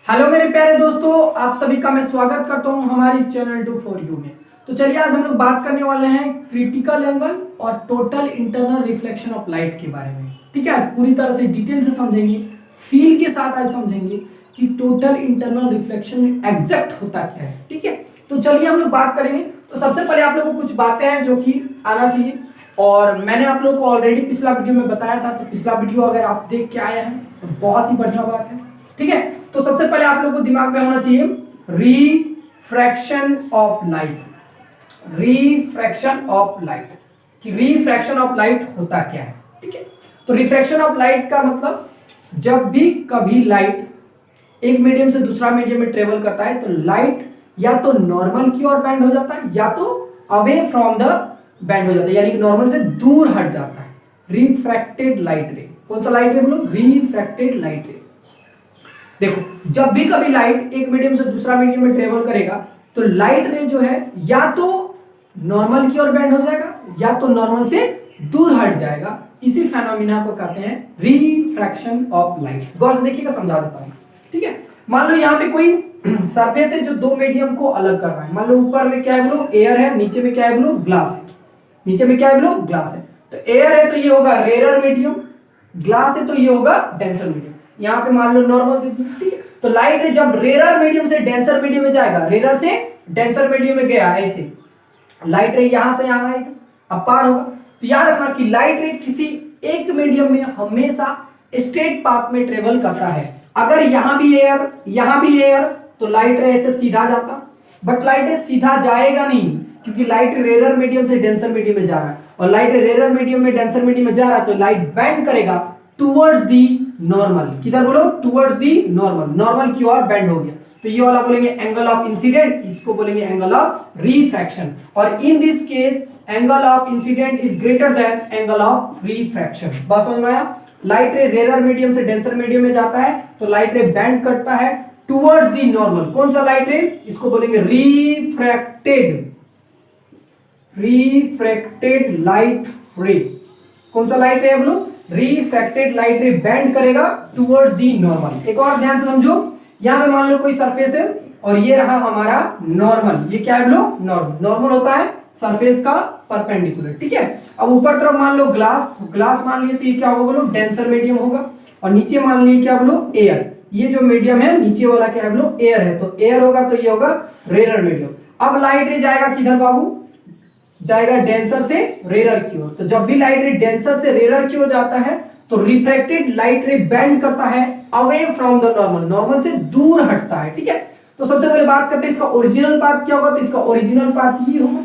Hello मेरे प्यारे दोस्तों, आप सभी का मैं स्वागत करता हूं हमारे इस चैनल टू फॉर यू में। तो चलिए आज हम लोग बात करने वाले हैं क्रिटिकल एंगल और total internal reflection of light के बारे में। ठीक है, आज पूरी तरह से डिटेल से समझेंगे, फील के साथ आज समझेंगे कि टोटल इंटरनल रिफ्लेक्शन एग्जैक्ट होता क्या है। ठीक है, तो चलिए हम लोग बात करेंगे। तो सबसे पहले आप लोगों को कुछ बातें हैं जो कि आना चाहिए, और मैंने आप लोगों को ऑलरेडी पिछला वीडियो में बताया था। तो पिछला वीडियो अगर आप देख के आए हैं तो बहुत ही बढ़िया बात है। ठीक है, तो सबसे पहले आप लोगों को दिमाग में होना चाहिए refraction of light. Refraction of light कि रिफ्रैक्शन ऑफ लाइट होता क्या है। ठीक है, तो रिफ्रैक्शन ऑफ लाइट का मतलब जब भी कभी लाइट एक मीडियम से दूसरा मीडियम में ट्रेवल करता है तो लाइट या तो नॉर्मल की ओर बेंड हो जाता है या तो अवे फ्रॉम द बेंड हो जाता है, यानी कि नॉर्मल से दूर हट जाता है। रिफ्रैक्टेड लाइट रे, कौन सा लाइट रे बोलो? रिफ्रैक्टेड लाइट रे। देखो, जब भी कभी लाइट एक मीडियम से दूसरा मीडियम में ट्रेवल करेगा तो लाइट रे जो है या तो नॉर्मल की ओर बेंड हो जाएगा या तो नॉर्मल से दूर हट जाएगा। इसी फेनोमेना को कहते हैं रिफ्रैक्शन ऑफ लाइट। गौर से देखिएगा, समझा देता हूं। ठीक है, मान लो यहाँ पे कोई सरफेस है जो दो मीडियम को अलग कर रहा है। मान लो ऊपर में क्या है बोलो? एयर है, नीचे में क्या है बोलो? ग्लास है। नीचे में क्या है बोलो? ग्लास है। तो एयर है तो ये होगा रेयर मीडियम, ग्लास है तो ये होगा डेंसर मीडियम। यहाँ पे मान लो नॉर्मल। ठीक है, तो लाइट रे जब रेयर मीडियम से डेंसर मीडियम में जाएगा, रेयर से डेंसर मीडियम में गया, ऐसे लाइट रे यहां से यहां आएगा, अब पार होगा। तो याद रखना कि लाइट रे किसी एक मीडियम में हमेशा स्ट्रेट पाथ में ट्रेवल करता है। अगर यहां भी एयर तो लाइट रे ऐसे सीधा जाता, बट लाइट रे सीधा जाएगा नहीं, क्योंकि लाइट रेयर मीडियम से डेंसर मीडियम में जा रहा है, और लाइट रेयर मीडियम में डेंसर मीडियम में जा रहा है तो लाइट बेंड करेगा टुवर्ड्स दी नॉर्मल। किधर बोलो? Towards the normal. नॉर्मल की ओर बेंड हो गया तो ये वाला बोलेंगे एंगल ऑफ इंसिडेंट, इसको बोलेंगे एंगल ऑफ रिफ्रैक्शन। और in this case angle of incident is greater than angle of refraction. बात समझ में आया? लाइट रे रेयर मीडियम से डेंसर मीडियम में जाता है तो लाइट रे बेंड करता है टुवर्ड्स दी नॉर्मल। कौन सा लाइट रे? इसको बोलेंगे रिफ्रैक्टेड लाइट रे। कौन सा लाइट रे है बोलो? रिफ्रैक्टेड लाइट रे बेंड करेगा टुवर्ड्स दी नॉर्मल। एक और ध्यान से समझो, यहां पे मान लो कोई सरफेस है और ये रहा हमारा नॉर्मल। ये क्या है बोलो? नॉर्मल। नॉर्मल होता है सरफेस का परपेंडिकुलर। ठीक है, अब ऊपर तरफ मान लो ग्लास, तो ग्लास मान लिए तो ये क्या होगा बोलो? डेंसर मीडियम होगा। और नीचे मान लिए क्या बोलो? एयर। ये जो मीडियम है नीचे वाला क्या है बोलो? एयर है, तो एयर होगा तो ये होगा रेयर मीडियम। अब लाइट रे जाएगा किधर बाबू? जाएगा डेंसर से रेयर की ओर। तो जब भी लाइट रे डेंसर से रेयर की ओर जाता है तो रिफ्रैक्टेड लाइट रे बेंड करता है away from the normal, normal से दूर हटता है। ठीक है, तो सबसे पहले बात करते हैं इसका ओरिजिनल पाथ क्या होगा। तो इसका ओरिजिनल पाथ ये होगा,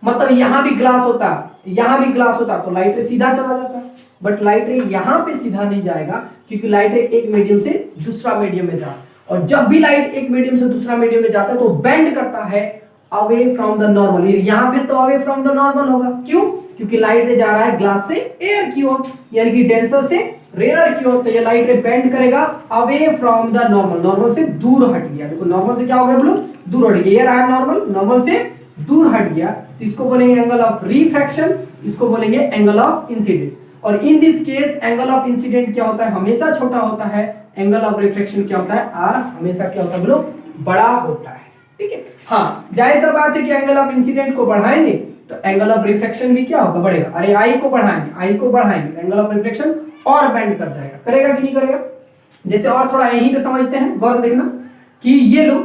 मतलब यहां भी ग्लास होता, यहां भी ग्लास होता तो लाइट रे सीधा चला जाता, बट लाइट रे यहां पे सीधा नहीं जाएगा क्योंकि लाइट रे एक मीडियम से दूसरा मीडियम में जाता, और जब भी लाइट एक मीडियम से दूसरा मीडियम में जाता है तो बेंड करता है अवे फ्रॉम द नॉर्मल। यहां पे तो अवे फ्रॉम द नॉर्मल होगा, क्यों? क्योंकि लाइट रे जा रहा है ग्लास से एयर की ओर, यानी कि डेंसर से रेयर की ओर, तो ये लाइट रे बेंड करेगा away from the normal, normal से दूर हट गया। देखो नॉर्मल से क्या हो गया बोलो? दूर हट गया। ये रहा नॉर्मल, नॉर्मल से दूर हट गया, तो इसको बोलेंगे एंगल ऑफ रिफ्रैक्शन, इसको बोलेंगे एंगल ऑफ इंसिडेंट। और in this case angle of incident क्या होता है? हमेशा छोटा होता है। एंगल ऑफ रिफ्रैक्शन क्या होता है? आर हमेशा क्या होता है बोलो? बड़ा होता है। ठीक है, हाँ जाहिर सा बात है कि एंगल ऑफ इंसिडेंट को बढ़ाएंगे तो एंगल ऑफ रिफ्रैक्शन भी क्या होगा? बढ़ेगा। अरे आई को बढ़ाएंगे एंगल ऑफ रिफ्रैक्शन और बेंड कर जाएगा। करेगा कि नहीं करेगा? जैसे और थोड़ा यहीं पे समझते हैं, गौर से देखना कि ये लो,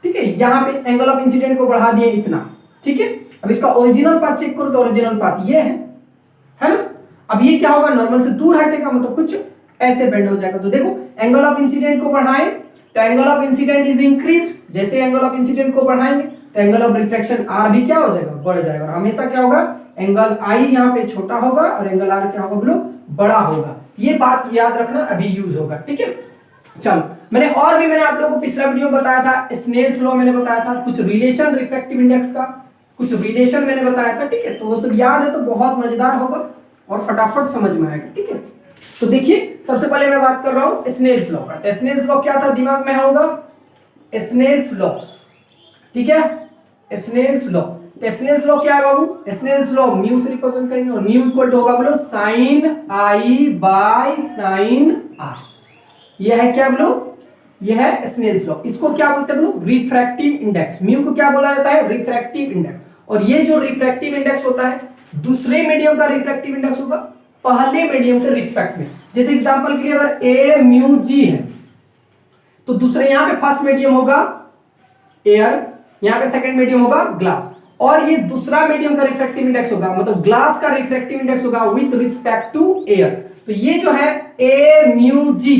ठीक है, यहाँ पे एंगल ऑफ इंसिडेंट को बढ़ा दिए इतना। ठीक है, अब इसका ओरिजिनल पाथ चेक करो तो ओरिजिनल पाथ ये है ना? अब ये क्या होगा? नॉर्मल से दूर हटेगा, मतलब कुछ ऐसे बेंड हो जाएगा। तो देखो एंगल ऑफ इंसिडेंट को बढ़ाएं तो angle of incident is increase, जैसे एंगल ऑफ इंसिडेंट को बढ़ाएंगे तो एंगल ऑफ रिफ्लेक्शन आर भी क्या हो जाएगा? बढ़ जाएगा। और हमेशा क्या होगा? एंगल आई यहाँ पे छोटा होगा और एंगल आर क्या होगा बोलो? बड़ा होगा। ये बात याद रखना, अभी यूज होगा। ठीक है, चलो मैंने आप लोगों को पिछला वीडियो में बताया था, स्नेल्स लॉ मैंने बताया था, कुछ रिलेशन रिफ्रैक्टिव इंडेक्स का, कुछ रिलेशन मैंने बताया था। ठीक है, तो वो सब याद है तो बहुत मजेदार होगा और फटाफट समझ में आएगा। ठीक है, तो देखिए सबसे पहले मैं बात कर रहा हूं स्नेल्स लॉ का। स्नेल्स लॉ क्या था? दिमाग में होगा स्नेल्स लॉ। ठीक है, स्नेल्स लॉ स्नेल्स लॉ क्या है बाबू, स्नेल्स लॉ म्यू से रिप्रेजेंट करेंगे और म्यू इक्वल टू होगा बोलो sine I by sine r. यह है क्या बोलो, यह है स्नेल्स लॉ। इसको क्या बोलते हैं बोलो, रिफ्रैक्टिव इंडेक्स। म्यू को क्या बोला जाता है, रिफ्रैक्टिव इंडेक्स। और ये जो रिफ्रैक्टिव इंडेक्स होता है दूसरे मीडियम का रिफ्रैक्टिव इंडेक्स होगा पहले मीडियम के रिस्पेक्ट में। जैसे एग्जांपल के लिए अगर ए म्यू जी है तो दूसरे यहां पे फर्स्ट मीडियम होगा एयर, यहां पे सेकंड मीडियम होगा ग्लास, और ये दूसरा मीडियम का रिफ्रैक्टिव इंडेक्स होगा, मतलब ग्लास का रिफ्रैक्टिव इंडेक्स होगा विथ रिस्पेक्ट टू एयर। तो ये जो है ए म्यू जी,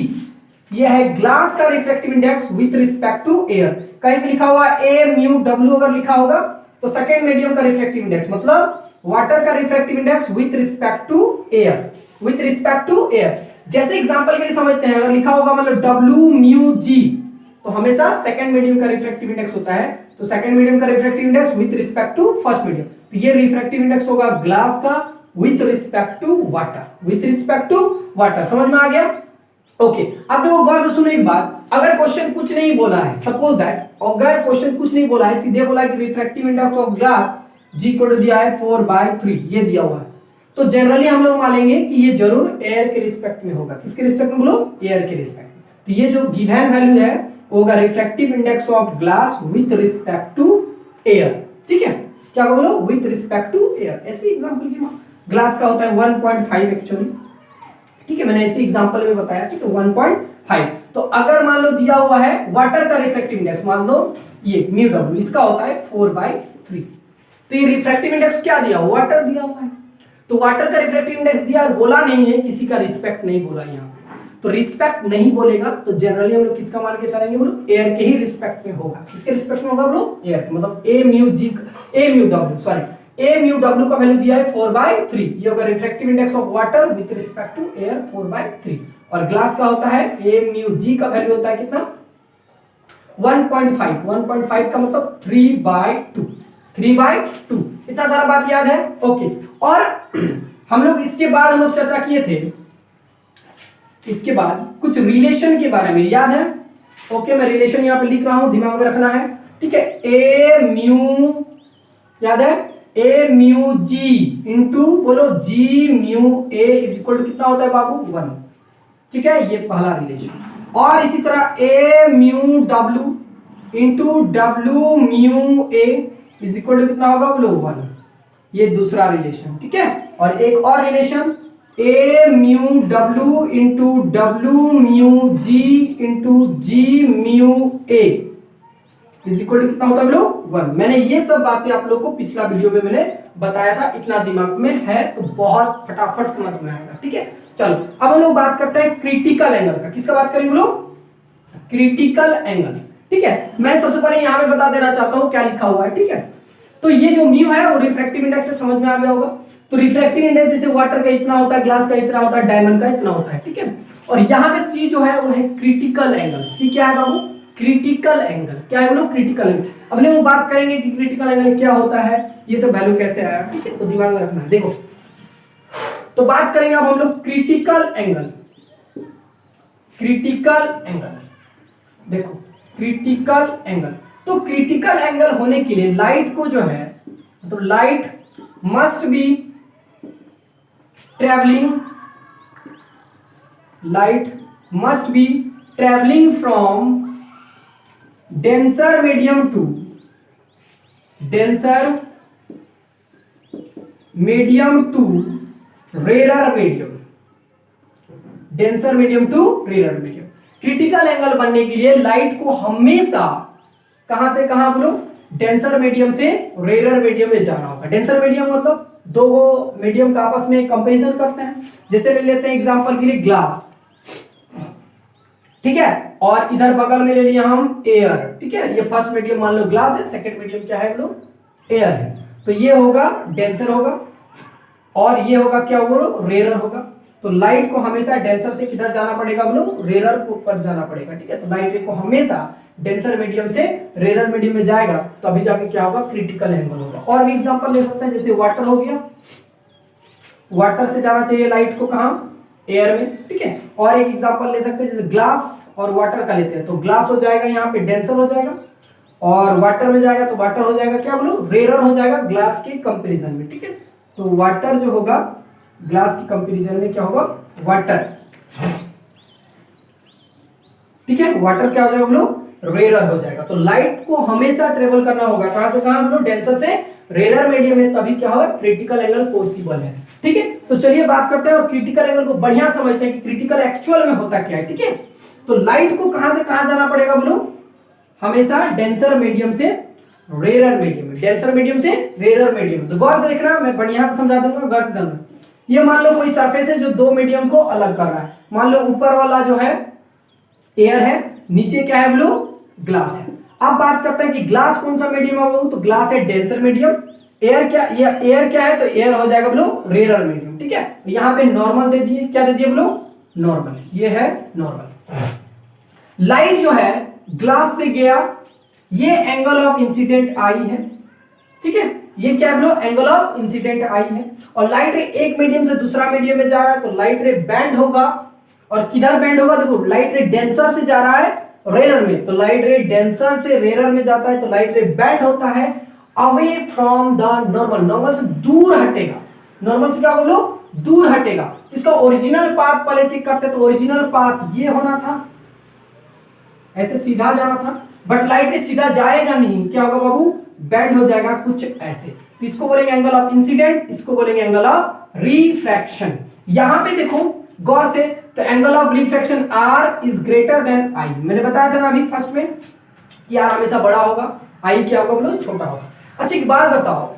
ये है ग्लास का refractive index with respect to air. कहीं पे लिखा हुआ ए म्यू डब्ल्यू अगर लिखा होगा तो सेकंड मीडियम का रिफ्रैक्टिव इंडेक्स, मतलब वाटर का refractive index with respect to air, with respect to air. जैसे एग्जांपल के लिए समझते हैं, अगर लिखा होगा मतलब डब्ल्यू म्यू जी तो हमेशा सेकंड मीडियम का रिफ्रैक्टिव इंडेक्स होता है, तो सेकंड मीडियम का refractive index with respect to first medium. तो ये रिफ्रैक्टिव इंडेक्स होगा ग्लास का with respect to water, with respect to water. समझ में आ गया? ओके, अब देखो गौर से सुनो एक बात, अगर क्वेश्चन कुछ नहीं बोला है, सपोज दैट अगर क्वेश्चन कुछ नहीं बोला है, सीधे बोला कि रिफ्रैक्टिव इंडेक्स ऑफ ग्लास जी को दिया है 4/3, ये दिया हुआ है, तो जनरली हम लोग मानेंगे कि ये जरूर एयर के रिस्पेक्ट में होगा। किसके रिस्पेक्ट में बोलो, एयर के रिस्पेक्ट में। तो ये जो गिवन वैल्यू है वो होगा refractive index of glass with respect to air. ठीक है, क्या बोलो, विथ रिस्पेक्ट टू एयर। ऐसे एग्जांपल की ग्लास का होता है 1.5 एक्चुअली, ठीक है, मैंने ऐसे एग्जांपल में बताया, ठीक है 1.5। तो अगर मान लो दिया हुआ है वाटर का रिफ्रैक्टिव इंडेक्स, मान लो ये म्यू डब्ल्यू, इसका होता है 4/3, तो ये रिफ्रैक्टिव इंडेक्स क्या दिया, वाटर दिया हुआ है, तो वाटर का रिफ्रैक्टिव इंडेक्स दिया, बोला नहीं है किसी का रिस्पेक्ट नहीं बोला यहाँ पे, तो रिस्पेक्ट नहीं बोलेगा तो जनरली हम लोग किसका मान के चलेंगे बोलो, एयर के ही रिस्पेक्ट में होगा। किसके रिस्पेक्ट में होगा बोलो, एयर के, मतलब ए म्यू डब्ल्यू का वैल्यू दिया है 4/3, ये होगा refractive index of water with respect to air 4/3, और ग्लास का होता है ए म्यू जी का वैल्यू होता है कितना 1.5, 1.5 का मतलब 3/2। इतना सारा बात याद है? ओके, और हम लोग इसके बाद हम लोग चर्चा किए थे, इसके बाद कुछ रिलेशन के बारे में याद है? ओके, मैं रिलेशन यहां पे लिख रहा हूं, दिमाग में रखना है, ठीक है। ए म्यू याद है, ए म्यू जी इंटू बोलो G mu A is equal to कितना होता है बाबू 1, ठीक है, ये पहला रिलेशन। और इसी तरह A mu W into W mu A is equal to कितना होगा बोलो 1, ये दूसरा रिलेशन, ठीक है। और एक और relation A mu W into W mu G into ji mu A is equal to कितना होता है बोलो 1। मैंने ये सब बातें आप लोग को पिछला वीडियो में मैंने बताया था, इतना दिमाग में है तो बहुत फटाफट समझ में आएगा, ठीक है। चलो अब हम लोग बात करते हैं क्रिटिकल एंगल का। किसका बात करेंगे बोलो, क्रिटिकल एंगल, ठीक है। मैं सबसे पहले यहां पे बता देना चाहता हूं क्या लिखा हुआ है, ठीक है। तो ये जो म्यू है वो रिफ्रैक्टिव इंडेक्स से समझ में आ गया होगा। तो रिफ्रैक्टिव इंडेक्स जैसे वाटर का इतना होता है, ग्लास का इतना होता है, डायमंड का इतना होता है, ठीक है। और यहाँ पे सी जो है वो है क्रिटिकल एंगल। सी क्या है बाबू, क्रिटिकल एंगल। क्या है बोलो, क्रिटिकल एंगल। अब वो बात करेंगे कि क्रिटिकल एंगल क्या होता है, ये सब वैल्यू कैसे आया, ठीक है, तो दिमाग में रखना है। देखो तो बात करेंगे अब हम लोग क्रिटिकल एंगल। क्रिटिकल एंगल देखो, क्रिटिकल एंगल, तो क्रिटिकल एंगल होने के लिए लाइट को जो है, तो light must be travelling, light must be travelling from denser medium to denser medium to rarer medium, denser medium to rarer medium. Critical angle बनने के लिए लाइट को हमेशा कहां से कहां बोलो, डेंसर मीडियम से रेरर मीडियम में जाना होगा। डेंसर मीडियम मतलब दो मीडियम का आपस में कंपैरिजन करते हैं। जैसे ले लेते हैं एग्जांपल के लिए ग्लास, ठीक है, और इधर बगल में ले लिया हम एयर, ठीक है। ये फर्स्ट मीडियम मान लो ग्लास है, सेकंड मीडियम क्या है बोलो, एयर है। तो ये होगा डेंसर होगा और ये होगा क्या बोलो, रेरर होगा। तो लाइट को हमेशा डेंसर से किधर जाना पड़ेगा बोलो, रेरर को ऊपर जाना पड़ेगा, ठीक है। तो लाइट को हमेशा डेंसर मीडियम से रेरर मीडियम में जाएगा, तो अभी जाके क्या होगा, क्रिटिकल एंगल होगा। और भी एग्जांपल ले सकते हैं, जैसे वाटर हो गया, वाटर से जाना चाहिए लाइट को कहां, एयर में, ठीक है। और एक एग्जांपल ले सकते हैं जैसे ग्लास और वाटर का लेते हैं, तो ग्लास हो जाएगा यहाँ पे डेंसर हो जाएगा, और वाटर में जाएगा तो वाटर हो जाएगा क्या बोलो, रेयर हो जाएगा ग्लास के कंपैरिजन में, ठीक है। तो वाटर जो होगा ग्लास के कंपैरिजन में क्या होगा, वाटर, ठीक है, वाटर क्या हो जाएगा बोलो, रेयर हो जाएगा। तो लाइट को हमेशा ट्रेवल करना होगा, कहां से कहां बोलो, डेंसर से रेयर मीडियम में, तभी क्या होगा, क्रिटिकल एंगल पॉसिबल है, ठीक है। तो चलिए बात करते हैं और क्रिटिकल एंगल को बढ़िया समझते हैं कि क्रिटिकल एक्चुअल में होता क्या है, ठीक है। तो लाइट को कहां से कहां जाना पड़ेगा बोलो, हमेशा डेंसर मीडियम से रेयर मीडियम में, डेंसर मीडियम से रेयर मीडियम। तो गौर से देखना, मैं बढ़िया समझा दूंगा, गौर से देखना। ये मान लो कोई सरफेस है जो दो मीडियम को अलग कर रहा है, मान लो ऊपर वाला जो है एयर है, नीचे क्या है बोलो, ग्लास है। अब बात करते हैं कि ग्लास कौन सा मीडियम है, तो ग्लास है डेंसर मीडियम, एयर क्या, ये एयर क्या है, तो एयर हो जाएगा बोलो रेयर मीडियम, ठीक है। यहाँ पे नॉर्मल दे दिए, क्या दे दिए बोलो, नॉर्मल, ये है नॉर्मल। लाइट जो है ग्लास से गया, ये एंगल ऑफ इंसिडेंट आई है, ठीक है, ये क्या बोलो, एंगल ऑफ इंसिडेंट आई है। और लाइट रे एक मीडियम से दूसरा मीडियम में जा रहा है, तो लाइट रे बैंड होगा, और किधर बैंड होगा, देखो लाइट रे डेंसर से जा रहा है रेयर में, तो लाइट रे डेंसर से रेयर में जाता है, तो लाइट रे बैंड होता है away from the normal, normal से दूर हटेगा, नॉर्मल से क्या बोलो, दूर हटेगा। इसका ओरिजिनल पाथ पहले चेक करते, तो ओरिजिनल पाथ ये होना था, ऐसे सीधा जाना था, बट लाइट रे सीधा जाएगा नहीं, क्या होगा बाबू, बैंड हो जाएगा कुछ ऐसे। तो इसको बोलेंगे एंगल ऑफ इंसिडेंट, इसको बोलेंगे एंगल ऑफ रिफ्रैक्शन। यहां पे देखो गौर से, तो angle of refraction r is greater than i, मैंने बताया था ना अभी फर्स्ट में कि आर हमेशा बड़ा होगा, आई क्या होगा बोलो, छोटा होगा। अच्छा एक बात बताओ,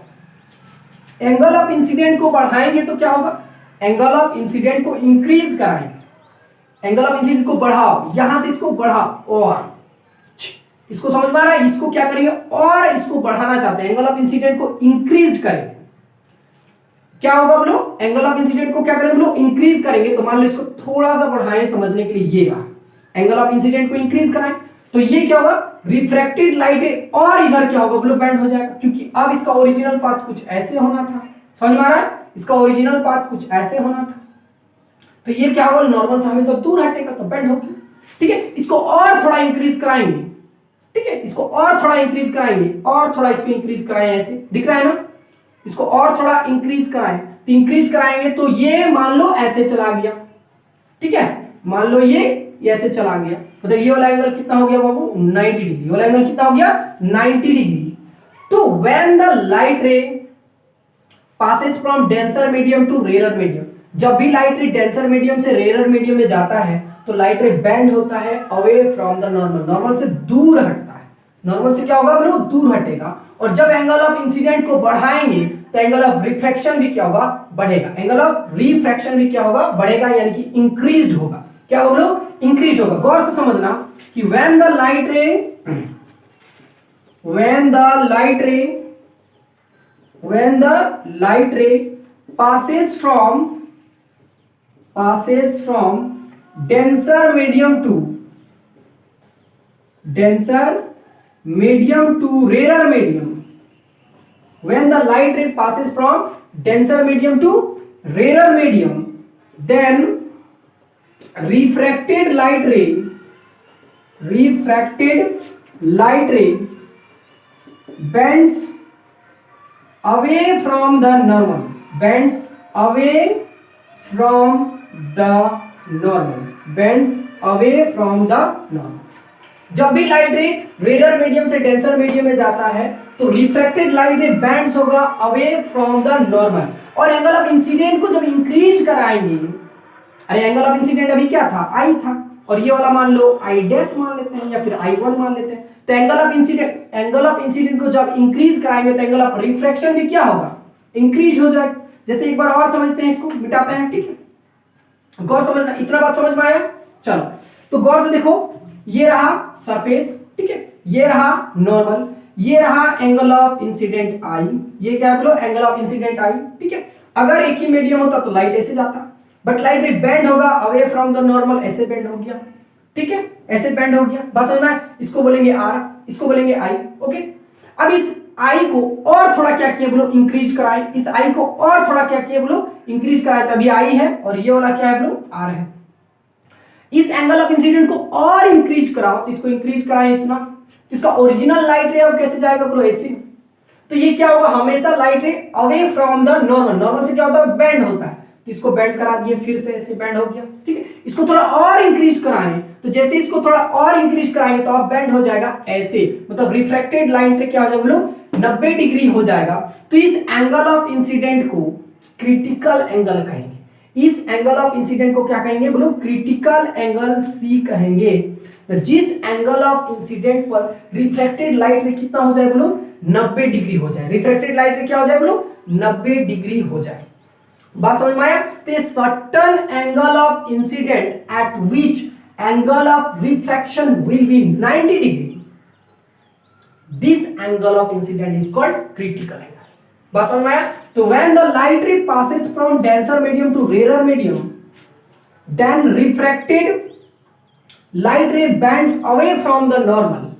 एंगल ऑफ इंसिडेंट को बढ़ाएंगे तो क्या होगा, एंगल ऑफ इंसिडेंट को इंक्रीज कराएंगे, एंगल ऑफ इंसिडेंट को बढ़ाओ, यहां से इसको बढ़ाओ, और इसको समझ में आ रहा है, इसको क्या करेंगे, और इसको बढ़ाना चाहते हैं, एंगल ऑफ इंसिडेंट को इंक्रीज करेंगे, क्या होगा बोलो, एंगल ऑफ इंसिडेंट को क्या करेंगे बोलो, इंक्रीज करेंगे। तो मान लो इसको थोड़ा सा बढ़ाएं समझने के लिए, ये रहा एंगल ऑफ इंसिडेंट को इंक्रीज कराएं, तो ये क्या होगा, रिफ्रैक्टेड लाइट है, और इधर क्या होगा बोलो, बैंड हो जाएगा, क्योंकि अब इसका ओरिजिनल पाथ कुछ ऐसे होना था, समझ में आ रहा है, इसका ओरिजिनल पाथ कुछ ऐसे होना था, तो ये क्या होगा, नॉर्मल से हमेशा दूर हटेगा, तो बैंड होगी, ठीक है। इसको और थोड़ा इंक्रीज कराएंगे, ठीक है, इसको और थोड़ा इंक्रीज कराएंगे, और थोड़ा इसको इंक्रीज कराएं, ऐसे दिख रहा है ना, इसको और थोड़ा इंक्रीज कराएं, तो इंक्रीज कराएंगे तो ये मान लो ऐसे चला गया, ठीक है, मान लो ये ऐसे चला गया, मतलब ये वाला एंगल कितना हो गया बाबू, 90 डिग्री, वाला एंगल कितना हो गया, 90 डिग्री। तो when the light ray passes from denser medium to rare medium, जब भी लाइट रे डेंसर मीडियम से रेयर मीडियम में जाता है, तो लाइट रे बैंड होता है away from the normal, normal से दूर हटता है, नॉर्मल से क्या होगा बोलो, दूर हटेगा। और जब एंगल ऑफ इंसिडेंट को बढ़ाएंगे तो एंगल ऑफ रिफ्रैक्शन भी क्या होगा, बढ़ेगा, एंगल ऑफ रिफ्रैक्शन भी क्या होगा, बढ़ेगा, यानी कि इंक्रीज्ड होगा, क्या होगा बोलो, इंक्रीज होगा। गौर से समझना कि when the light ray passes from denser medium to rarer medium, when the light ray passes from denser medium to rarer medium, then refracted light ray bends away from the normal, जब भी light ray rarer medium से denser medium में जाता है, तो refracted light रे bands होगा away from the normal. और एंगल ऑफ इंसिडेंट को जब इंक्रीज कराएंगे, अरे एंगल ऑफ इंसिडेंट अभी क्या था, आई था, और ये वाला मान लो आई डैश मान लेते हैं, या फिर I1 मान लेते हैं। तो एंगल ऑफ इंसिडेंट को जब इंक्रीज कराएंगे, तो एंगल ऑफ रिफ्रैक्शन भी क्या होगा, इंक्रीज हो जाएगा। जैसे एक बार और समझते हैं, इसको मिटाते हैं, ठीक है, गौर समझना, इतना बात समझ में आया, चलो। तो गौर से देखो, ये रहा सरफेस, ठीक है, ये रहा नॉर्मल, ये रहा एंगल ऑफ इंसिडेंट आई, ये क्या बोलो, एंगल ऑफ इंसिडेंट आई, ठीक है। अगर एक ही मीडियम होता तो लाइट ऐसे जाता, बट लाइट रे बैंड होगा अवे फ्रॉम द नॉर्मल, ऐसे बैंड हो गया, ठीक है, ऐसे बैंड हो गया, बस समझ में, इसको बोलेंगे आर, इसको बोलेंगे आई, ओके। अब इस आई को और थोड़ा क्या किए बोलो, इंक्रीज कराएं, इस आई को और थोड़ा क्या किए बोलो, इंक्रीज कराएं, तभी आई है, और ये वाला क्या है बोलो, आर है। इस एंगल ऑफ इंसिडेंट को और इंक्रीज कराओ, तो इसको इंक्रीज कराएं इतना, इसका ओरिजिनल लाइट रे अब कैसे जाएगा बोलो, ऐसे। तो ये क्या होगा, हमेशा लाइट रे away from the normal, normal से क्या होता है, बेंड होता है, तो इसको बेंड करा दिए, फिर से ऐसे बेंड हो गया, ठीक है। इसको थोड़ा और इंक्रीज कराएं, तो जैसे इसको थोड़ा और इंक्रीज कराएंगे तो अब बेंड हो जाएगा ऐसे, मतलब रिफ्रैक्टेड लाइट रे क्या हो जाएगा बोलो, 90 डिग्री हो जाएगा। तो इस एंगल ऑफ इंसिडेंट को क्रिटिकल एंगल कहेंगे। इस एंगल ऑफ इंसिडेंट को क्या कहेंगे बोलो, क्रिटिकल एंगल सी कहेंगे। जिस एंगल ऑफ इंसिडेंट पर रिफ्रैक्टेड लाइट रे कितना हो जाए बोलो, 90 डिग्री हो जाए। रिफ्रैक्टेड लाइट रे क्या हो जाए बोलो, 90 डिग्री हो जाए। बात समझ में आया। तो certain angle of incident at which angle of refraction will be 90 degree, this angle of incident is called critical angle. बात समझ में आया। तो व्हेन द लाइट रे passes from denser medium to rarer medium, then refracted light ray bends away from the normal,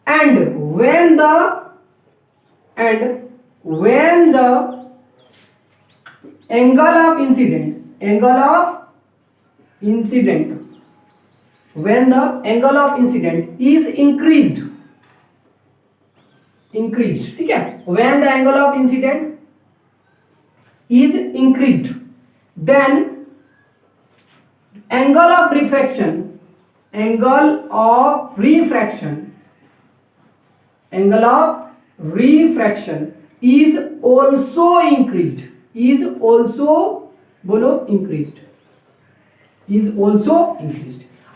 and when the angle of incident when the angle of incident is increased, ठीक है, when the angle of incident is increased, then angle of refraction is also increased, बोलो increased।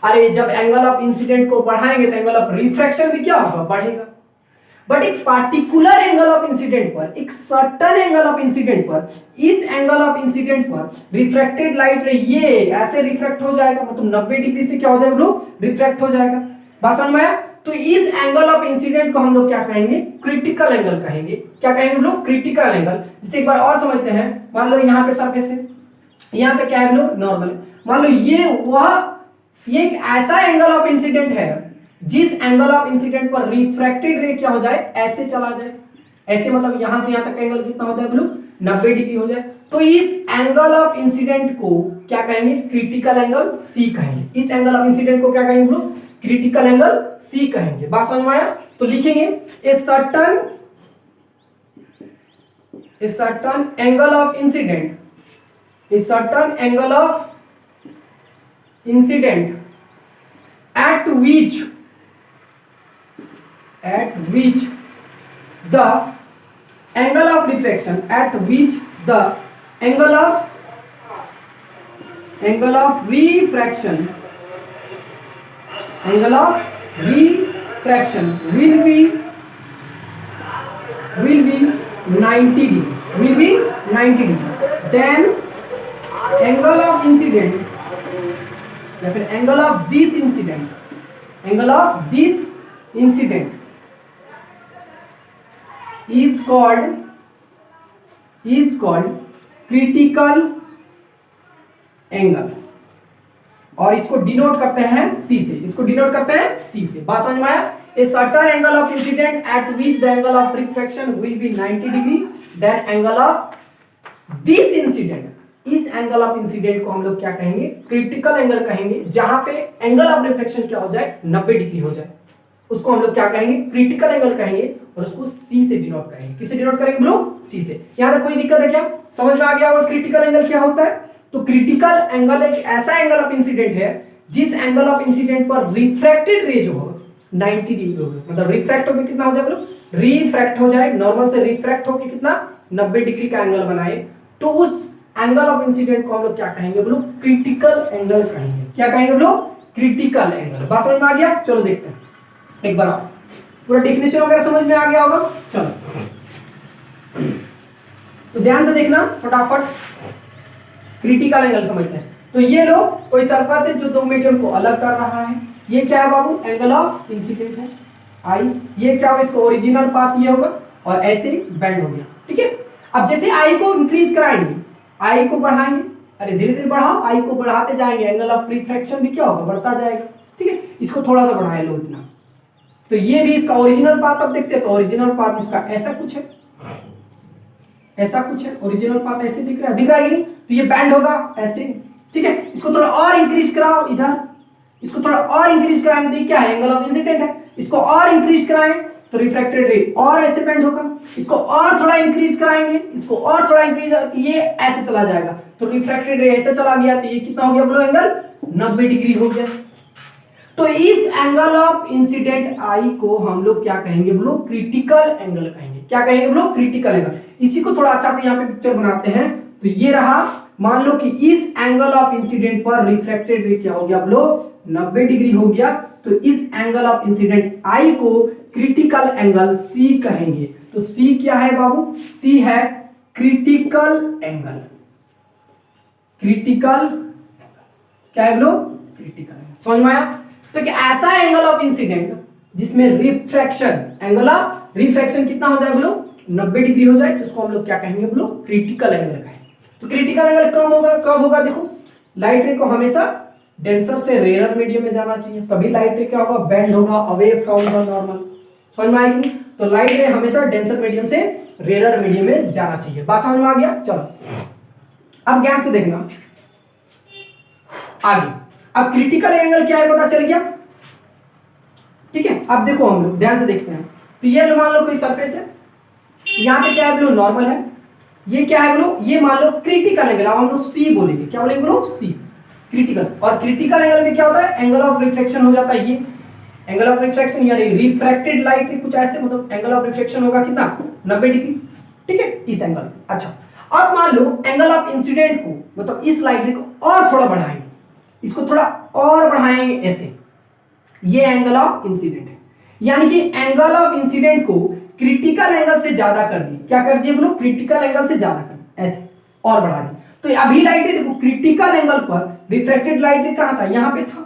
अरे जब angle of incident को बढ़ाएंगे तो angle of refraction भी क्या होगा, बढ़ेगा। बट एक पार्टिकुलर एंगल ऑफ इंसिडेंट पर, एक सर्टेन एंगल ऑफ इंसिडेंट पर, इस एंगल ऑफ इंसिडेंट पर रिफ्रैक्टेड लाइट रे ये ऐसे रिफ्रैक्ट हो जाएगा, मतलब 90 डिग्री से क्या हो जाएगा लोग, रिफ्रैक्ट हो जाएगा। बात समझ में आया। तो इस एंगल ऑफ इंसिडेंट को हम लोग क्या कहेंगे, क्रिटिकल एंगल कहेंगे। क्या कहेंगे लोग, क्रिटिकल एंगल। जिसे एक बार और समझते हैं। मान लो यहाँ पे सरफेस है, यहाँ पे क्या है लोग, नॉर्मल है। मान लो ये एक ऐसा एंगल ऑफ इंसिडेंट है जिस एंगल ऑफ इंसिडेंट पर रिफ्रैक्टेड रे क्या हो जाए, ऐसे चला जाए, ऐसे, मतलब यहां से यहां तक एंगल कितना हो जाए बोलो, 90 डिग्री हो जाए। तो इस एंगल ऑफ इंसिडेंट को क्या कहेंगे, क्रिटिकल एंगल सी कहेंगे। इस एंगल ऑफ इंसिडेंट को क्या कहेंगे बोलो, क्रिटिकल एंगल सी कहेंगे। बात समझ में आया। तो लिखेंगे a certain angle of incident at which the angle of refraction will be 90 degree, then angle of incident या फिर angle of this incident is called critical angle, और इसको डिनोट करते हैं सी से। बात समझ में आया। A certain angle of incident at which the angle of refraction will be 90 degree, that angle of this incident, इस एंगल ऑफ इंसिडेंट को हम लोग क्या कहेंगे, क्रिटिकल एंगल कहेंगे। जहां पे एंगल ऑफ रिफ्लेक्शन क्या हो जाए, 90 डिग्री हो जाए, उसको हम लोग क्या कहेंगे, क्रिटिकल एंगल कहेंगे, और उसको सी से डिनोट करेंगे। किससे डिनोट करेंगे बोलो, सी से। यहां पे कोई दिक्कत है क्या, समझ में आ गया होगा क्रिटिकल एंगल क्या होता है। तो क्रिटिकल एंगल एक ऐसा एंगल ऑफ इंसिडेंट है जिस एंगल ऑफ इंसिडेंट पर रिफ्रैक्टेड रे जो होगा 90 डिग्री होगा, मतलब रिफ्रैक्ट होकर कितना हो जाए बोलो, रिफ्रैक्ट हो जाए, नॉर्मल से रिफ्रैक्ट होकर कितना 90 डिग्री का एंगल बनाए, तो उस एंगल ऑफ इंसिडेंट को हम लोग क्या कहेंगे बोलो, क्रिटिकल एंगल कहेंगे। क्या कहेंगे बोलो, क्रिटिकल एंगल। बात समझ में आ गया। चलो देखते हैं एक बार, पूरा डेफिनेशन वगैरह समझ में आ गया होगा। चलो तो ध्यान से देखना फटाफट, क्रिटिकल एंगल समझते हैं। तो ये लो कोई सरफेस है जो दो मीडियम को अलग कर रहा है, ये क्या है बाबू, एंगल ऑफ इंसिडेंट है आई। ये क्या होगा, इसको ओरिजिनल पाथ ये होगा और ऐसे बेंड हो गया, ठीक है। अब जैसे आई को इंक्रीज कराएंगे, आई को बढ़ाएंगे, अरे धीरे धीरे बढ़ाओ, आई को बढ़ाते जाएंगे, एंगल ऑफ रिफ्रैक्शन भी क्या होगा, बढ़ता जाएगा, ठीक है। इसको थोड़ा सा बढ़ाए लो इतना, तो ये भी इसका ओरिजिनल पाथ अब देखते हैं। तो ओरिजिनल पाथ इसका ऐसा कुछ है, ऐसा कुछ है, ओरिजिनल पाथ ऐसे दिख रहा है कि नहीं, तो ये बैंड होगा ऐसे, ठीक है। इसको थोड़ा और इंक्रीज कराओ इधर, इसको थोड़ा और इंक्रीज कराएंगे तो ये क्या है, एंगल ऑफ इंसिडेंट है। इसको और इंक्रीज कराएं तो रिफ्रैक्टेड रे और ऐसे बेंड होगा। इसको और थोड़ा इंक्रीज कराएंगे, इसको और थोड़ा इंक्रीज, ये ऐसे चला जाएगा, तो रिफ्रैक्टेड रे ऐसे चला गया तो ये कितना हो गया बोलो, एंगल 90 डिग्री हो गया। तो इस एंगल ऑफ इंसिडेंट आई को हम लोग क्या कहेंगे बोलो, क्रिटिकल एंगल कहेंगे। क्या कहेंगे बोलो, क्रिटिकल एंगल। इसी को थोड़ा अच्छा से यहाँ पे पिक्चर बनाते हैं। तो ये रहा, मान लो कि इस एंगल ऑफ इंसिडेंट पर रिफ्रैक्टेड रे क्या हो गया बोलो, 90 डिग्री हो गया। तो इस एंगल ऑफ इंसिडेंट आई को क्रिटिकल एंगल सी कहेंगे। तो सी क्या है बाबू, सी है क्रिटिकल एंगल। क्रिटिकल क्या है बोलो, क्रिटिकल एंगल। समझ में आया? तो क्या ऐसा एंगल ऑफ इंसिडेंट जिसमें रिफ्रैक्शन, एंगल ऑफ रिफ्रैक्शन कितना हो जाए बोलो, 90 डिग्री हो जाए, तो उसको हम लोग क्या कहेंगे बोलो, क्रिटिकल एंगल कहेंगे। तो क्रिटिकल एंगल कब होगा, कब होगा, देखो लाइट रे को हमेशा डेंसर से रेयर मीडियम में जाना चाहिए, तभी लाइट रे क्या होगा, बेंड होगा अवे फ्रॉम द नॉर्मल। समझ में आएगी? तो लाइट रे हमेशा डेंसर मीडियम से रेयर मीडियम में जाना चाहिए। बात समझ में आ गया? चलो अब ध्यान से देखना आगे। अब क्रिटिकल एंगल क्या है पता चल गया, ठीक है। अब देखो हम लोग ध्यान से देखते हैं। तो ये मान लो कोई सरफेस है, यहाँ पे क्या है बोलो, नॉर्मल है। ये क्या है बोलो, ये मान लो क्रिटिकल एंगल। अब हम लोग सी बोलेंगे, क्या बोलेंगे बोलो, सी, क्रिटिकल। और क्रिटिकल एंगल में क्या होता है, एंगल ऑफ रिफ्लेक्शन हो जाता है। ये एंगल ऑफ रिफ्लेक्शन यानी रिफ्रैक्टेड लाइट कुछ ऐसे, मतलब एंगल ऑफ रिफ्लेक्शन होगा कितना, 90 डिग्री, ठीक है, इस एंगल। अच्छा अब मान लो एंगल ऑफ इंसिडेंट को, मतलब इस लाइट को और थोड़ा बढ़ाएंगे, इसको थोड़ा और बढ़ाएंगे ऐसे, ये एंगल ऑफ इंसिडेंट है। यानी कि एंगल ऑफ इंसिडेंट को क्रिटिकल एंगल से ज्यादा कर दिए। क्या कर दिए बोलो, क्रिटिकल एंगल से ज्यादा कर दिए, ऐसे और बढ़ा दिए। तो अभी लाइट देखो क्रिटिकल एंगल पर रिफ्रैक्टेड लाइट कहां था, यहां पे था।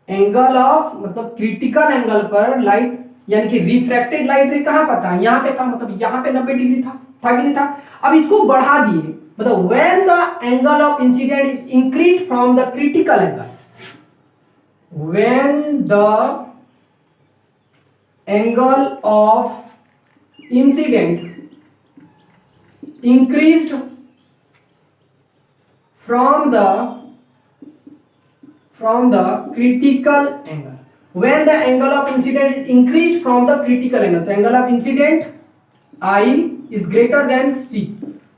एंगल ऑफ मतलब क्रिटिकल एंगल पर लाइट यानी कि रिफ्रैक्टेड लाइट रे कहां पर था, यहां पे था, मतलब यहां पे 90 डिग्री था कि नहीं था। अब इसको बढ़ा दिए, मतलब when the angle of incident is increased from the critical angle, when the angle of incident increased from the critical angle, when the angle of incident is increased from the critical angle, the angle of incident I is greater than C,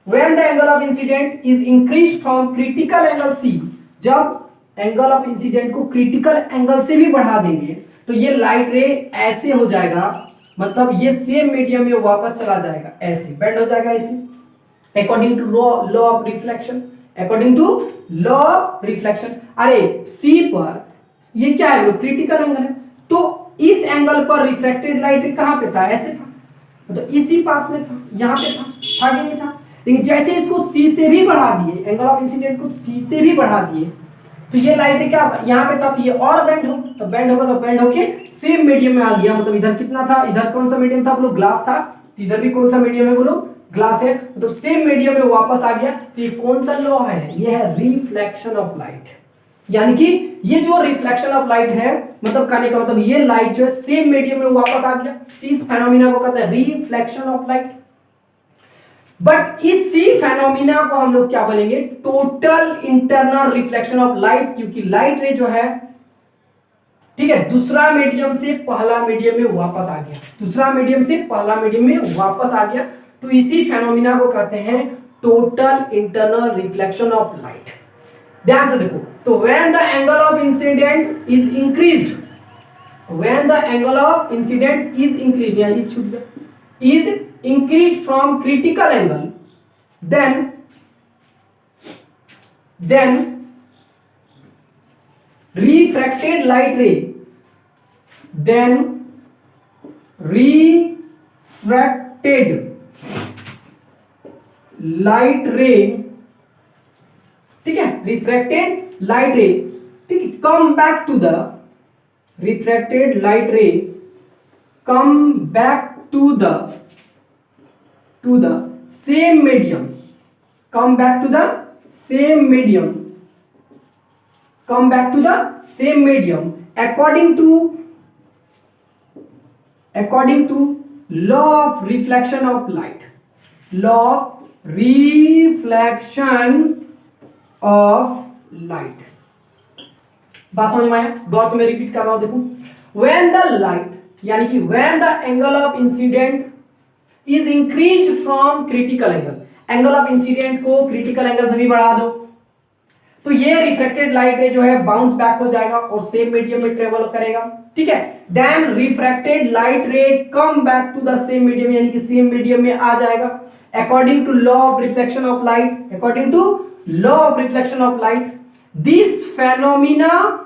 when the angle of incident is increased from critical angle C, जब angle of incident को critical angle से भी बढ़ा देंगे तो ये light रे ऐसे हो जाएगा, मतलब ये सेम मीडियम में वापस चला जाएगा, ऐसे बेंड हो जाएगा ऐसे, according to law of reflection, according to law of reflection. अरे सी पर ये क्या है, क्रिटिकल एंगल है, तो इस एंगल पर रिफ्रैक्टेड लाइट कहां पे था, ऐसे था, तो इसी पाथ में था, यहां पे था कि नहीं था। लेकिन जैसे इसको सी से भी बढ़ा दिए, एंगल ऑफ इंसिडेंट को सी से भी बढ़ा दिए, तो ये लाइट क्या यहां पे था, तो ये और बेंड हो, तो बेंड होगा, तो बेंड होके सेम मीडियम में आ गया। मतलब इधर कितना था, इधर कौन सा मीडियम था बोलो, ग्लास था, तो इधर भी कौन सा मीडियम है बोलो, ग्लास है, तो सेम मीडियम में वापस आ गया। तो ये कौन सा लॉ है, ये है रिफ्लेक्शन ऑफ लाइट। यानी कि ये जो रिफ्लेक्शन ऑफ लाइट है, मतलब कहने का मतलब ये लाइट जो है सेम मीडियम में वापस आ गया, इस फेनोमेना को कहते हैं रिफ्लेक्शन ऑफ लाइट। बट इसी फेनोमेना को हम लोग क्या बोलेंगे, total internal reflection of light, क्योंकि लाइट रे जो है, ठीक है, दूसरा मीडियम से पहला मीडियम में वापस आ गया, दूसरा मीडियम से पहला मीडियम में वापस आ गया, तो इसी फेनोमेना को कहते हैं total internal reflection of light. ध्यान से देखो, तो when the angle of incident is increased, when the angle of incident is increased, यहां छूट गया, is increased from critical angle, then refracted light ray, then refracted light ray, ठीक है, refracted light ray, ठीक है, come back to the refracted light ray, come back to the same medium, come back to the same medium, come back to the same medium according to law of reflection of light, law of reflection of light। बात समझ में आया? गौर से मैं repeat कर रहा हूं, देखो व्हेन द लाइट यानी कि when the angle of incident is increased from critical angle, angle of incident को क्रिटिकल एंगल से भी बढ़ा दो तो ये रिफ्लेक्टेड लाइट रे जो है बाउंस बैक हो जाएगा और सेम मीडियम में ट्रेवल करेगा, ठीक है। Then refracted light ray come back to the same medium यानी कि सेम मीडियम में आ जाएगा according to law of reflection of light, according to law of reflection of light this phenomena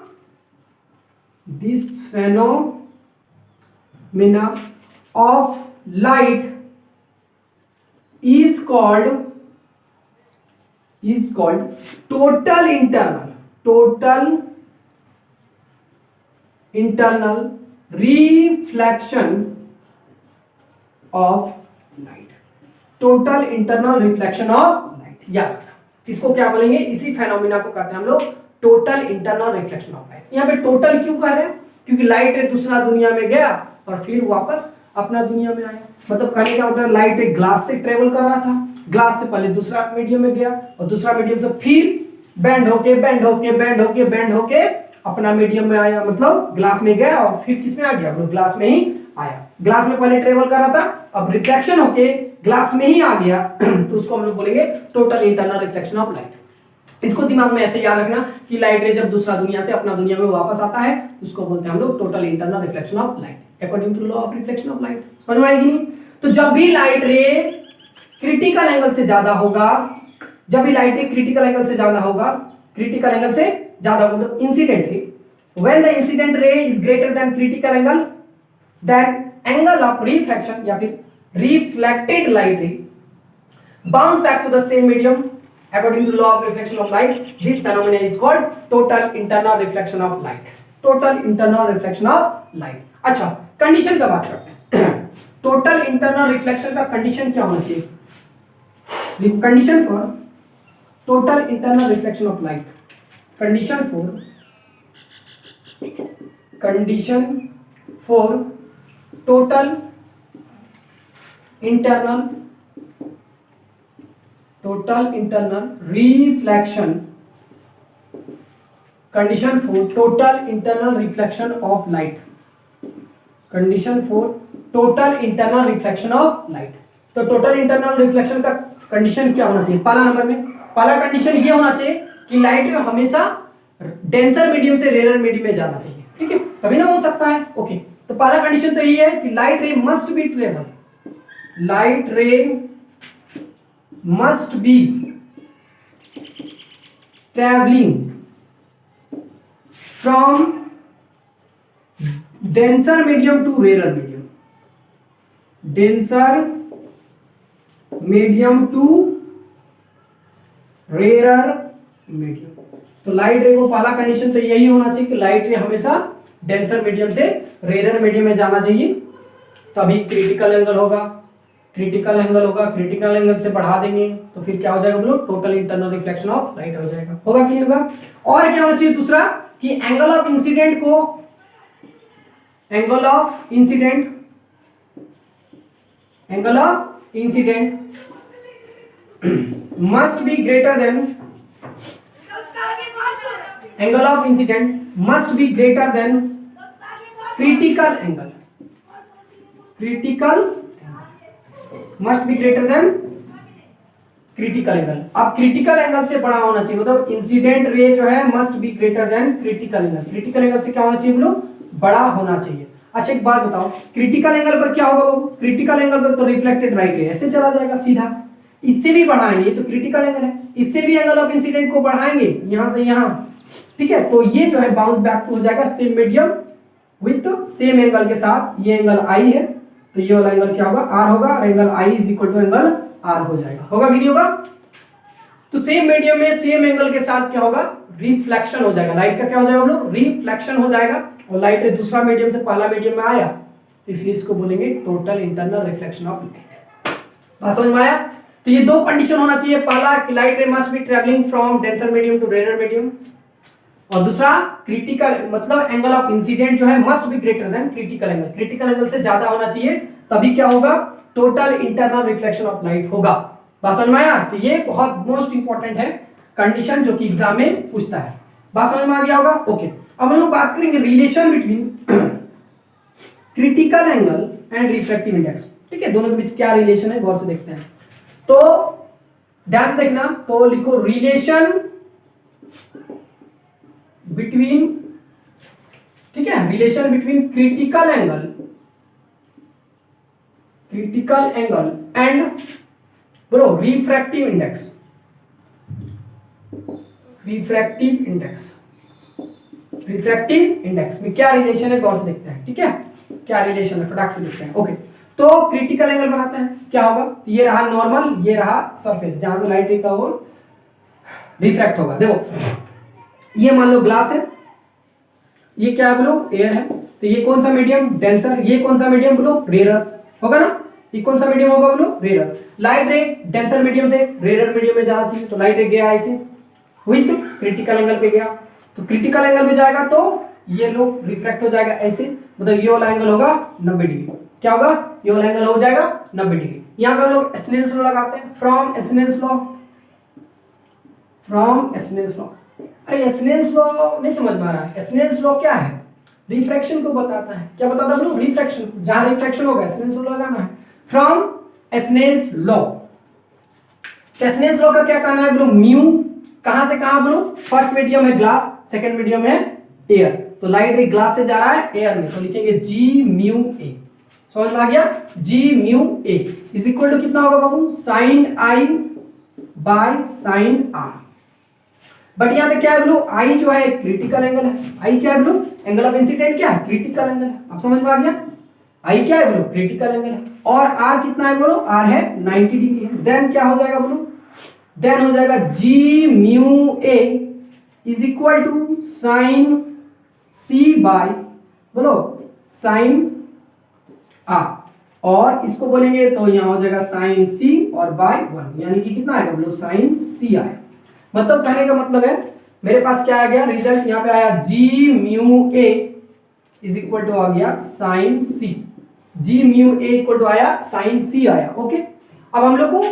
of light is called total internal reflection of light, total internal reflection of light। याद रखना इसको क्या बोलेंगे, इसी phenomena को कहते हैं हम लोग total internal reflection of light. यहाँ पे टोटल क्यों कह रहे हैं, क्योंकि लाइट एक दूसरा दुनिया में गया और फिर वापस अपना दुनिया में आया। मतलब कहने का मतलब लाइट एक ग्लास से ट्रेवल कर रहा था, ग्लास से पहले दूसरा मीडियम में गया और दूसरा मीडियम से फिर बेंड होके अपना मीडियम में आया, मतलब ग्लास में गया और फिर किस में आ गया, वो ग्लास में ही आया। ग्लास में पहले ट्रेवल कर रहा था, अब रिफ्लेक्शन होके ग्लास में ही आ गया तो उसको हम लोग बोलेंगे total internal reflection of light. इसको दिमाग में ऐसे याद रखना कि लाइट रे जब दूसरा दुनिया से अपना दुनिया में वापस आता है उसको बोलते हैं हम लोग total internal reflection of light according to law of reflection of light. समझ में आएगी नहीं? तो जब भी लाइट रे क्रिटिकल एंगल से ज्यादा होगा, जब भी लाइट रे क्रिटिकल एंगल से ज्यादा होगा, क्रिटिकल एंगल से ज्यादा होगा तो incident ray, when the incident ray is greater than critical angle then angle of refraction या फिर reflected light ray bounce back to the same medium according to law of reflection of light this phenomena is called total internal reflection of light, total internal reflection of light। अच्छा condition का बात करते हैं total internal reflection का condition क्या होना चाहिए, condition for total internal reflection of light, condition for total internal reflection, condition for total internal reflection of light, condition for total internal reflection of light। तो total internal reflection का condition क्या होना चाहिए, पहला number में पहला condition ये होना चाहिए कि लाइट हमेशा डेंसर मीडियम से रेयर मीडियम में जाना चाहिए, ठीक है, तभी ना हो सकता है। ओके, तो पहला कंडीशन तो ये है कि light ray must B travel, light रे must be traveling from denser medium to rarer medium, denser medium to rarer medium। तो लाइट रे को पहला कंडीशन तो यही होना चाहिए कि लाइट रे हमेशा डेंसर मीडियम से रेयर मीडियम में जाना चाहिए, तभी क्रिटिकल एंगल होगा, क्रिटिकल एंगल से बढ़ा देंगे तो फिर क्या हो जाएगा बोलो, total internal reflection of light हो जाएगा। होगा कि नहीं होगा? और क्या होना चाहिए दूसरा कि angle of incident must be greater than critical angle. अब क्रिटिकल एंगल से बड़ा होना चाहिए, मतलब इंसिडेंट रे जो है must be greater than critical angle, critical angle से क्या होना चाहिए बोलो, बड़ा होना चाहिए। अच्छा एक बात बताओ, क्रिटिकल एंगल पर क्या होगा, वो क्रिटिकल एंगल पर तो रिफ्लेक्टेड लाइट रे ऐसे चला जाएगा सीधा, इससे भी बढ़ाएंगे, ये तो क्रिटिकल एंगल है, इससे भी एंगल ऑफ इंसिडेंट को बढ़ाएंगे यहां से यहां, ठीक है, तो ये जो है बाउंस बैक हो जाएगा same medium with same angle के साथ। ये एंगल आई है तो ये वाला एंगल क्या होगा, आर होगा, और angle i is equal to angle r हो जाएगा। होगा कि नहीं होगा? तो सेम मीडियम में सेम एंगल के साथ क्या होगा, रिफ्लेक्शन हो जाएगा, लाइट का क्या हो जाएगा हम लोग, रिफ्लेक्शन हो जाएगा, और लाइट दूसरा मीडियम से पहला मीडियम में आया, इसलिए इसको बोलेंगे total internal reflection of light. बात समझ में आया? तो ये दो कंडीशन होना चाहिए, पहला कि light ray must be travelling from denser medium to rare medium, और दूसरा क्रिटिकल मतलब एंगल ऑफ इंसिडेंट जो है must be greater than critical angle, critical angle से ज्यादा होना चाहिए, तभी क्या होगा, total internal reflection of light होगा। बात समझ में आया? तो ये बहुत मोस्ट इंपॉर्टेंट है कंडीशन जो कि एग्जाम में पूछता है। बात समझ में आ गया होगा? ओके, अब हम लोग बात करेंगे relation between critical angle and refractive index. ठीक है, दोनों के बीच क्या रिलेशन है गौर से देखते हैं। तो ध्यान से देखना, तो लिखो रिलेशन बिटवीन, ठीक है, relation between critical angle and बोलो रिफ्रैक्टिव इंडेक्स। रिफ्रैक्टिव इंडेक्स में क्या रिलेशन है गौर से देखते हैं। ठीक है, क्या रिलेशन है फटाक से देखते हैं। ओके, तो क्रिटिकल एंगल बनाते हैं, क्या होगा, ये रहा नॉर्मल, ये रहा सरफेस जहां से लाइट का वो रिफ्रैक्ट होगा। देखो ये मान लो ग्लास है, ये क्या है बोलो, एयर है, तो ये कौन सा मीडियम, डेंसर, ये कौन सा मीडियम बोलो, रेयर होगा ना, ये कौन सा मीडियम होगा बोलो, rare. Light ray denser medium से रेयर मीडियम में जाना चाहिए, तो लाइट रे गया ऐसे विथ क्रिटिकल एंगल पे गया, तो क्रिटिकल एंगल पे जाएगा तो ये लोग रिफ्रैक्ट हो जाएगा ऐसे, मतलब ये वाला एंगल होगा 90 डिग्री। क्या होगा, ये वाला एंगल हो जाएगा 90 डिग्री। यहां पे हम लोग स्नेल्स लॉ लगाते हैं, फ्रॉम स्नेल्स लॉ। अरे स्नेल्स लॉ नहीं समझ में आ रहा है, स्नेल्स लॉ क्या है, रिफ्रैक्शन को बताता है। क्या बताता है बोलो, रिफ्रैक्शन, जहां रिफ्रैक्शन होगा स्नेल्स लॉ लगाना है, from Snell's law. Snell's law का क्या कहना है बोलो, म्यू कहां से कहां बोलो, फर्स्ट मीडियम है ग्लास, सेकंड मीडियम है एयर, तो लाइट रे ग्लास से जा रहा है एयर में, तो लिखेंगे जी म्यू ए। समझ में आ गया, G mu A is equal to कितना होगा बाबू, sine I by sine R. But यहां पे क्या है बोलो, आई जो है क्रिटिकल एंगल है, आई क्या है बोलो, एंगल ऑफ इंसिडेंट क्या है, क्रिटिकल एंगल है। अब समझ में आ गया, आई क्या है बोलो, क्रिटिकल एंगल है, और आर कितना है बोलो, आर है 90 डिग्री है। देन क्या हो जाएगा बोलो, देन हो जाएगा G mu A is equal to sine C by बोलो साइन आर, और इसको बोलेंगे तो यहां हो जाएगा साइन सी और बाय 1, यानी कि कितना आएगा बोलो, साइन सी आए। मतलब कहने का मतलब है मेरे पास क्या आ गया रिजल्ट, यहां पे आया G mu A is equal to आ गया sine C, G mu A equal to आया साइन सी आया। ओके, अब हम लोग को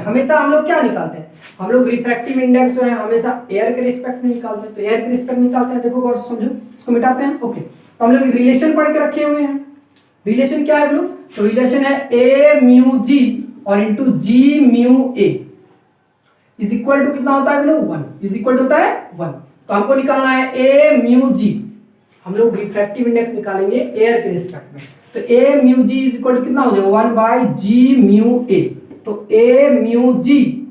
हमेशा हम लोग क्या निकालते हैं, हम लोग रिफ्रैक्टिव इंडेक्स जो है हमेशा एयर के रिस्पेक्ट में निकालते हैं, तो एयर के रिस्पेक्ट निकालते हैं। देखो गौर से समझो, इसको मिटाते हैं। ओके, तो हम लोग रिलेशन पढ़ के रखे हुए हैं, रिलेशन क्या है बोलो, तो रिलेशन है ए म्यू जी और into ji mu A is equal to कितना होता है बोलो, 1 इज इक्वल टू होता है 1। तो हमको निकालना है ए म्यू जी, हम लोग रिफ्रैक्टिव इंडेक्स निकालेंगे एयर के रिस्पेक्ट में, तो A mu G is equal to कितना हो जाएगा 1 बाय जी म्यू ए। तो A mu G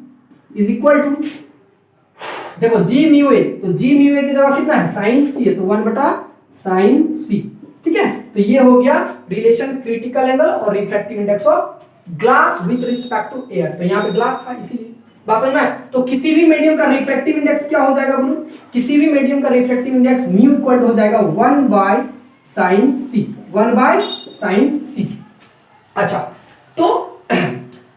is equal to, देखो जी म्यू ए, तो जी म्यू ए की जगह कितना है साइन सी है, तो 1 बटा साइन सी। ठीक है, तो ये हो गया रिलेशन क्रिटिकल एंगल और refractive index of glass with respect to air. तो यहाँ पे ग्लास था इसीलिए, बात समझ में। तो किसी भी मीडियम का रिफ्रैक्टिव इंडेक्स क्या हो जाएगा बोलो, किसी भी मीडियम का refractive index mu equal to हो जाएगा 1 by sine C, 1 by sine C. अच्छा, तो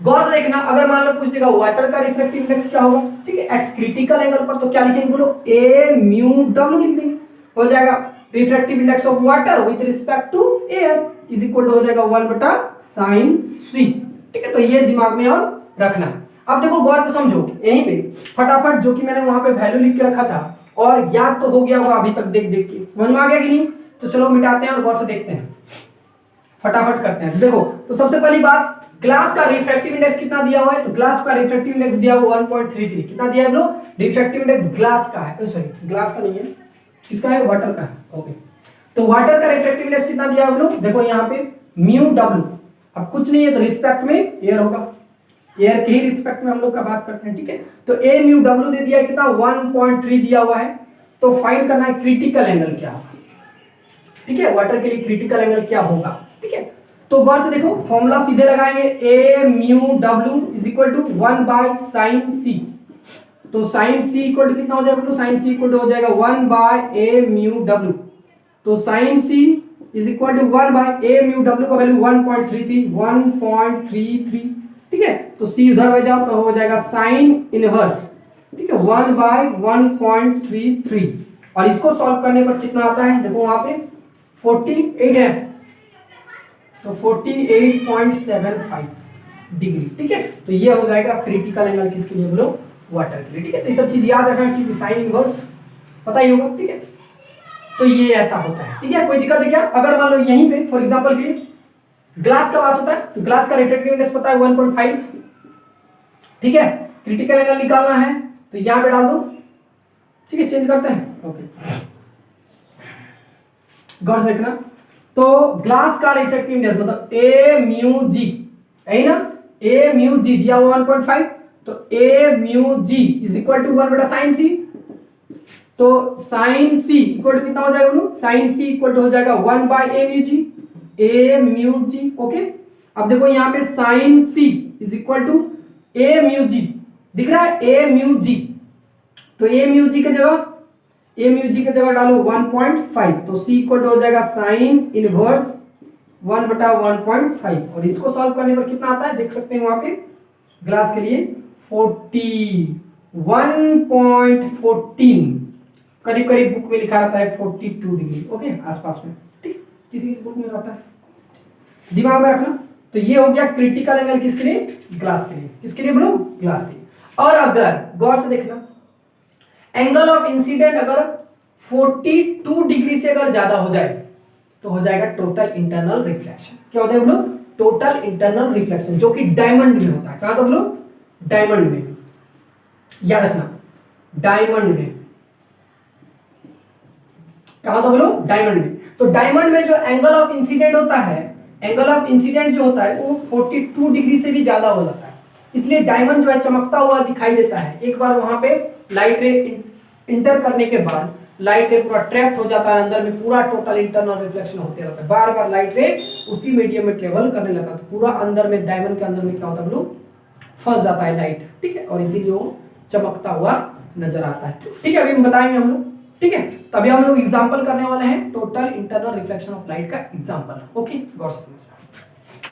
गौर से देखना, अगर मान लो पूछ देगा वाटर का रिफ्रैक्टिव इंडेक्स क्या होगा, ठीक है, एट क्रिटिकल एंगल पर, तो क्या लिखेंगे बोलो, ए म्यू डब्ल्यू लिख देंगे, हो जाएगा refractive index of water with respect to air is equal to हो जाएगा 1 बटा साइन सी। ठीक है, तो ये दिमाग में और रखना। अब देखो गौर से समझो, यहीं पे फटाफट जो कि मैंने वहां पे वैल्यू लिख के रखा था और याद तो हो गया होगा अभी तक, देख देख के समझ में आ गया कि नहीं, तो चलो मिटाते हैं और गौर से देखते हैं, फटाफट करते हैं। देखो, तो सबसे पहली बात, ग्लास का रिफ्रैक्टिव इंडेक्स कितना दिया हुआ है, तो ग्लास का रिफ्रैक्टिव इंडेक्स दिया हुआ 1.33, कितना दिया है ब्रो, रिफ्रैक्टिव इंडेक्स ग्लास का है, सॉरी ग्लास का नहीं है, किसका है, वाटर का है। ओके, तो वाटर का रिफ्रैक्टिव इंडेक्स कितना दिया है ब्रो, देखो यहाँ पे म्यू डब्ल्यू, अब कुछ नहीं है तो रिस्पेक्ट में एयर होगा, एयर के ही रिस्पेक्ट में हम लोग का बात करते हैं। ठीक है, तो ए म्यू डब्ल्यू दे दिया है कितना 1.3 दिया हुआ है, तो फाइंड करना है क्रिटिकल एंगल क्या होगा। ठीक है, वाटर के लिए क्रिटिकल एंगल क्या होगा। ठीक है, तो गौर से देखो, फॉर्मूला सीधे लगाएंगे, A mu W is equal to 1 by sine C, तो साइन सी इक्वल टू कितना हो जाएगा, साइन सी इक्वल टू हो जाएगा 1 बाय ए म्यू डब्ल्यू, तो sine C is equal to 1 by a mu डब्ल्यू का वैल्यू 1.33, ठीक है, तो सी उधर हो जाओ तो हो जाएगा साइन इनवर्स, ठीक है, 1 बाय 1.33, और इसको सॉल्व करने पर कितना आता है, देखो वहां पे 48 है, तो 48.75 डिग्री। ठीक है, तो ये हो जाएगा क्रिटिकल एंगल किसके लिए बोलो, वाटर के लिए। ठीक है, तो ये सब चीज याद रखना कि साइन इनवर्स पता ही होगा, ठीक है। तो ये ऐसा होता है, ठीक है। कोई दिक्कत है क्या? अगर मान लो यहीं पे फॉर एग्जांपल के लिए ग्लास का बात होता है तो ग्लास का रिफ्रैक्टिव इंडेक्स पता है 1.5, ठीक है। क्रिटिकल एंगल निकालना है तो यहां पे डाल दो, ठीक है। चेंज करते हैं, ओके, गौर से देखना। तो ग्लास का रिफ्रैक्टिव इंडेक्स मतलब ए म्यू जी, है ना, ए म्यू जी दिया हुआ 1.5, तो A mu G is equal to 1 बटा साइन सी। तो साइन सी इक्वल टू कितना हो जाएगा बोलो? साइन सी इक्वल टू हो जाएगा 1 by a mu g, a mu g, okay. अब देखो यहाँ पे sine C is equal to a mu g, दिख रहा है ए म्यू जी। तो ए म्यू जी की जगह डालो 1.5, तो सी इक्वल टू हो जाएगा साइन इनवर्स 1 बटा 1.5। और इसको सॉल्व करने पर कितना आता है देख सकते हैं वहां पे ग्लास के लिए 41.14, करीब करीब बुक में लिखा रहता है 42 डिग्री, ओके, आसपास में, ठीक, किसी किसी बुक में रहता है, दिमाग में रखना। तो ये हो गया क्रिटिकल एंगल किसके लिए? ग्लास के लिए। किसके लिए बोलो? ग्लास के लिए। और अगर गौर से देखना एंगल ऑफ इंसिडेंट अगर 42 डिग्री से अगर ज्यादा हो जाए तो हो जाएगा टोटल इंटरनल रिफ्लेक्शन। क्या हो जाएगा बोलो? टोटल इंटरनल रिफ्लेक्शन, जो कि डायमंड में होता है। कहां तो बोलो? डायमंड में, याद रखना, डायमंड में। कहां तो बोलो? डायमंड में। तो डायमंड में जो एंगल ऑफ इंसिडेंट होता है, एंगल ऑफ इंसिडेंट जो होता है वो 42 डिग्री से भी ज्यादा हो जाता है, इसलिए डायमंड जो है चमकता हुआ दिखाई देता है। एक बार वहां पे लाइट रे इंटर करने के बाद लाइट रे पूरा ट्रैप्ड हो जाता है अंदर में, पूरा टोटल इंटरनल रिफ्लेक्शन होते रहता है, बार बार लाइट रे उसी मीडियम में ट्रेवल करने लगता है, तो पूरा अंदर में डायमंड के अंदर में क्या होता है बोलो? फंस जाता है लाइट, ठीक है, और इसीलिए वो चमकता हुआ नजर आता है, ठीक है। अभी हम बताएंगे हम लोग, ठीक है। तभी हम लोग एग्जांपल करने वाले हैं total internal reflection of light का एग्जांपल, ओके, गौर से समझना।